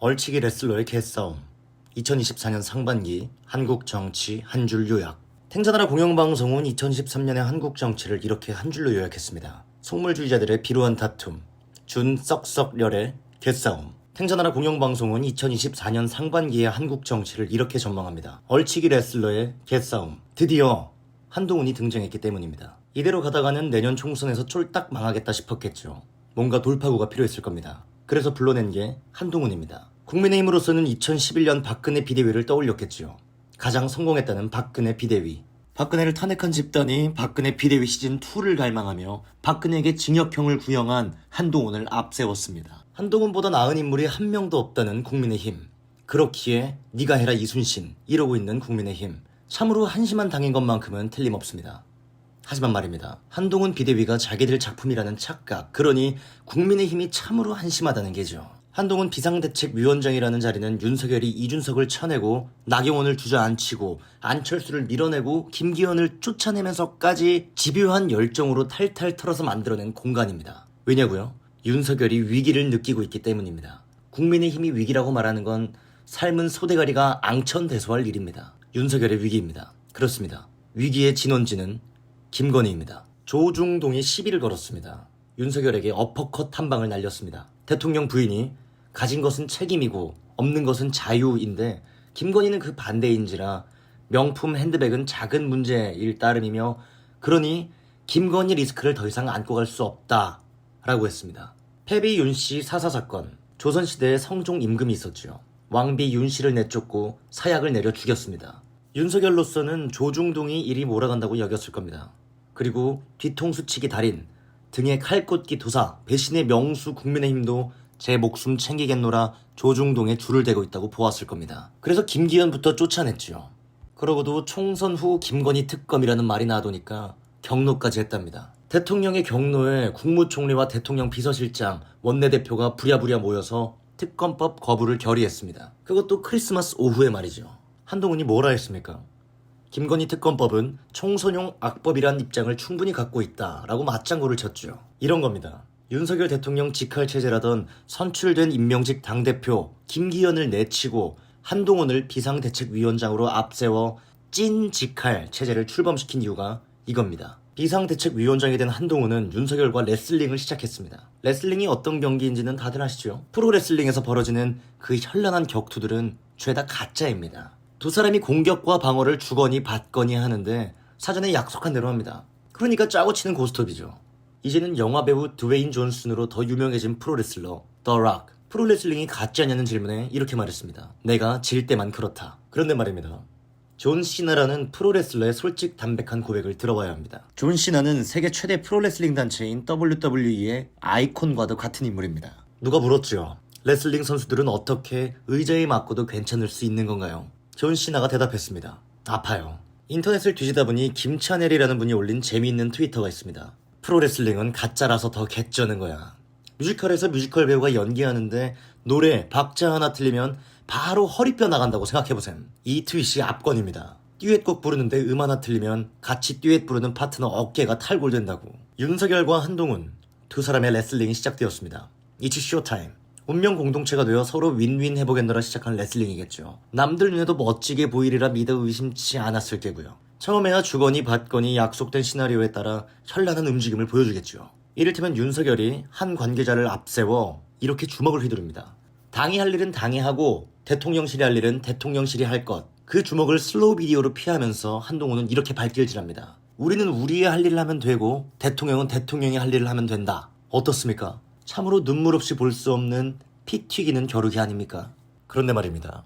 얼치기 레슬러의 개싸움. 2024년 상반기 한국 정치 한 줄 요약. 탱자나라 공영방송은 2023년의 한국 정치를 이렇게 한 줄로 요약했습니다. 속물주의자들의 비루한 다툼, 준 썩썩렬의 개싸움. 탱자나라 공영방송은 2024년 상반기의 한국 정치를 이렇게 전망합니다. 얼치기 레슬러의 개싸움. 드디어 한동훈이 등장했기 때문입니다. 이대로 가다가는 내년 총선에서 쫄딱 망하겠다 싶었겠죠. 뭔가 돌파구가 필요했을 겁니다. 그래서 불러낸 게 한동훈입니다. 국민의힘으로서는 2011년 박근혜 비대위를 떠올렸겠죠. 가장 성공했다는 박근혜 비대위. 박근혜를 탄핵한 집단이 박근혜 비대위 시즌2를 갈망하며 박근혜에게 징역형을 구형한 한동훈을 앞세웠습니다. 한동훈보다 나은 인물이 한 명도 없다는 국민의힘. 그렇기에 네가 해라 이순신 이러고 있는 국민의힘. 참으로 한심한 당인 것만큼은 틀림없습니다. 하지만 말입니다. 한동훈 비대위가 자기들 작품이라는 착각, 그러니 국민의힘이 참으로 한심하다는 게죠. 한동훈 비상대책위원장이라는 자리는 윤석열이 이준석을 쳐내고 나경원을 주저앉히고 안철수를 밀어내고 김기현을 쫓아내면서까지 집요한 열정으로 탈탈 털어서 만들어낸 공간입니다. 왜냐고요? 윤석열이 위기를 느끼고 있기 때문입니다. 국민의힘이 위기라고 말하는 건 삶은 소대가리가 앙천대소할 일입니다. 윤석열의 위기입니다. 그렇습니다. 위기의 진원지는 김건희입니다. 조중동이 시비를 걸었습니다. 윤석열에게 어퍼컷 한 방을 날렸습니다. 대통령 부인이 가진 것은 책임이고 없는 것은 자유인데 김건희는 그 반대인지라 명품 핸드백은 작은 문제일 따름이며 그러니 김건희 리스크를 더 이상 안고 갈 수 없다 라고 했습니다. 패비 윤씨 사사사건, 조선시대에 성종 임금이 있었죠. 왕비 윤씨를 내쫓고 사약을 내려 죽였습니다. 윤석열로서는 조중동이 이리 몰아간다고 여겼을 겁니다. 그리고 뒤통수치기 달인, 등에 칼꽂기 도사, 배신의 명수 국민의힘도 제 목숨 챙기겠노라 조중동에 줄을 대고 있다고 보았을 겁니다. 그래서 김기현부터 쫓아냈죠. 그러고도 총선 후 김건희 특검이라는 말이 나도니까 경로까지 했답니다. 대통령의 경로에 국무총리와 대통령 비서실장, 원내대표가 부랴부랴 모여서 특검법 거부를 결의했습니다. 그것도 크리스마스 오후에 말이죠. 한동훈이 뭐라 했습니까? 김건희 특검법은 총선용 악법이란 입장을 충분히 갖고 있다라고 맞장구를 쳤죠. 이런 겁니다. 윤석열 대통령 직할체제라던 선출된 임명직 당대표 김기현을 내치고 한동훈을 비상대책위원장으로 앞세워 찐 직할 체제를 출범시킨 이유가 이겁니다. 비상대책위원장이 된 한동훈은 윤석열과 레슬링을 시작했습니다. 레슬링이 어떤 경기인지는 다들 아시죠? 프로레슬링에서 벌어지는 그 현란한 격투들은 죄다 가짜입니다. 두 사람이 공격과 방어를 주거니 받거니 하는데 사전에 약속한 대로 합니다. 그러니까 짜고 치는 고스톱이죠. 이제는 영화배우 드웨인 존슨으로 더 유명해진 프로레슬러 더 락. 프로레슬링이 가짜냐는 질문에 이렇게 말했습니다. 내가 질 때만 그렇다. 그런데 말입니다. 존 시나라는 프로레슬러의 솔직 담백한 고백을 들어봐야 합니다. 존 시나는 세계 최대 프로레슬링 단체인 WWE의 아이콘과도 같은 인물입니다. 누가 물었죠. 레슬링 선수들은 어떻게 의자에 맞고도 괜찮을 수 있는 건가요? 존 시나가 대답했습니다. 아파요. 인터넷을 뒤지다 보니 김찬엘이라는 분이 올린 재미있는 트위터가 있습니다. 프로레슬링은 가짜라서 더 개쩌는 거야. 뮤지컬에서 뮤지컬 배우가 연기하는데 노래, 박자 하나 틀리면 바로 허리뼈 나간다고 생각해보셈. 이 트윗이 압권입니다. 듀엣곡 부르는데 하나 틀리면 같이 듀엣 부르는 파트너 어깨가 탈골된다고. 윤석열과 한동훈 두 사람의 레슬링이 시작되었습니다. It's showtime. 운명 공동체가 되어 서로 윈윈 해보겠노라 시작한 레슬링이겠죠. 남들 눈에도 멋지게 보이리라 믿어 의심치 않았을 게고요. 처음에야 주거니 받거니 약속된 시나리오에 따라 현란한 움직임을 보여주겠죠. 이를테면 윤석열이 한 관계자를 앞세워 이렇게 주먹을 휘두릅니다. 당이 할 일은 당이 하고 대통령실이 할 일은 대통령실이 할 것. 그 주먹을 슬로우 비디오로 피하면서 한동훈은 이렇게 발길질합니다. 우리는 우리의 할 일을 하면 되고 대통령은 대통령이 할 일을 하면 된다. 어떻습니까? 참으로 눈물 없이 볼 수 없는 피 튀기는 겨루기 아닙니까? 그런데 말입니다.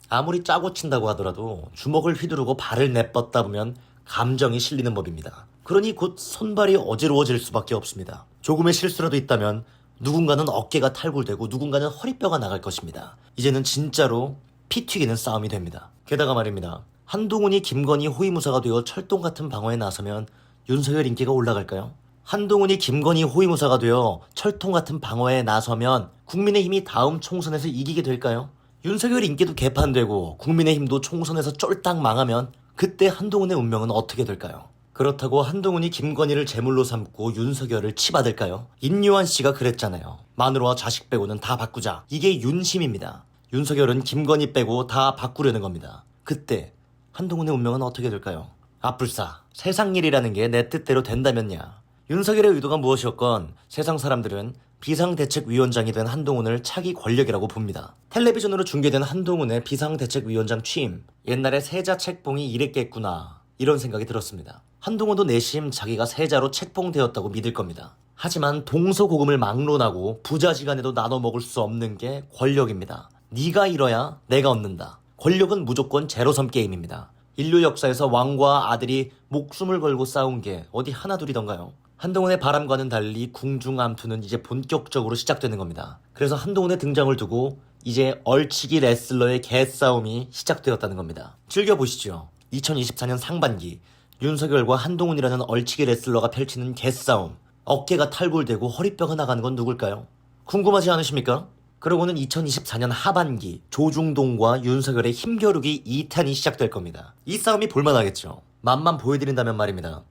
아무리 짜고 친다고 하더라도 주먹을 휘두르고 발을 내뻗다 보면 감정이 실리는 법입니다. 그러니 곧 손발이 어지러워질 수밖에 없습니다. 조금의 실수라도 있다면 누군가는 어깨가 탈골되고 누군가는 허리뼈가 나갈 것입니다. 이제는 진짜로 피 튀기는 싸움이 됩니다. 게다가 말입니다. 한동훈이 김건희 호위무사가 되어 철동 같은 방어에 나서면 윤석열 인기가 올라갈까요? 한동훈이 김건희 호위무사가 되어 철통 같은 방어에 나서면 국민의힘이 다음 총선에서 이기게 될까요? 윤석열 인기도 개판되고 국민의힘도 총선에서 쫄딱 망하면 그때 한동훈의 운명은 어떻게 될까요? 그렇다고 한동훈이 김건희를 제물로 삼고 윤석열을 치받을까요? 임요한 씨가 그랬잖아요. 마누라와 자식 빼고는 다 바꾸자. 이게 윤심입니다. 윤석열은 김건희 빼고 다 바꾸려는 겁니다. 그때 한동훈의 운명은 어떻게 될까요? 아뿔싸, 세상 일이라는 게 내 뜻대로 된다면야. 윤석열의 의도가 무엇이었건 세상 사람들은 비상대책위원장이 된 한동훈을 차기 권력이라고 봅니다. 텔레비전으로 중계된 한동훈의 비상대책위원장 취임, 옛날에 세자 책봉이 이랬겠구나 이런 생각이 들었습니다. 한동훈도 내심 자기가 세자로 책봉되었다고 믿을 겁니다. 하지만 동서고금을 막론하고 부자지간에도 나눠 먹을 수 없는 게 권력입니다. 네가 잃어야 내가 얻는다. 권력은 무조건 제로섬 게임입니다. 인류 역사에서 왕과 아들이 목숨을 걸고 싸운 게 어디 하나둘이던가요? 한동훈의 바람과는 달리 궁중암투는 이제 본격적으로 시작되는 겁니다. 그래서 한동훈의 등장을 두고 이제 얼치기 레슬러의 개싸움이 시작되었다는 겁니다. 즐겨보시죠. 2024년 상반기 윤석열과 한동훈이라는 얼치기 레슬러가 펼치는 개싸움. 어깨가 탈골되고 허리뼈가 나가는 건 누굴까요? 궁금하지 않으십니까? 그러고는 2024년 하반기 조중동과 윤석열의 힘겨루기 2탄이 시작될 겁니다. 이 싸움이 볼만하겠죠. 맛만 보여드린다면 말입니다.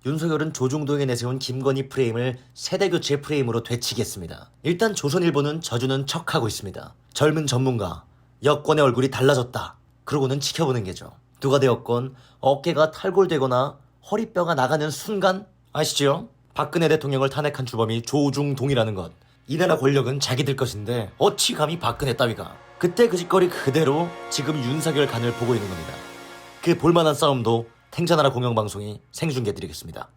윤석열은 조중동에 내세운 김건희 프레임을 세대교체 프레임으로 되치겠습니다. 일단 조선일보는 져주는 척하고 있습니다. 젊은 전문가, 여권의 얼굴이 달라졌다. 그러고는 지켜보는 게죠. 누가 되었건 어깨가 탈골되거나 허리뼈가 나가는 순간 아시죠? 박근혜 대통령을 탄핵한 주범이 조중동이라는 것. 이 나라 권력은 자기들 것인데 어찌 감히 박근혜 따위가. 그때 그 짓거리 그대로 지금 윤석열 간을 보고 있는 겁니다. 그 볼만한 싸움도 탱자나라 공영방송이 생중계해드리겠습니다.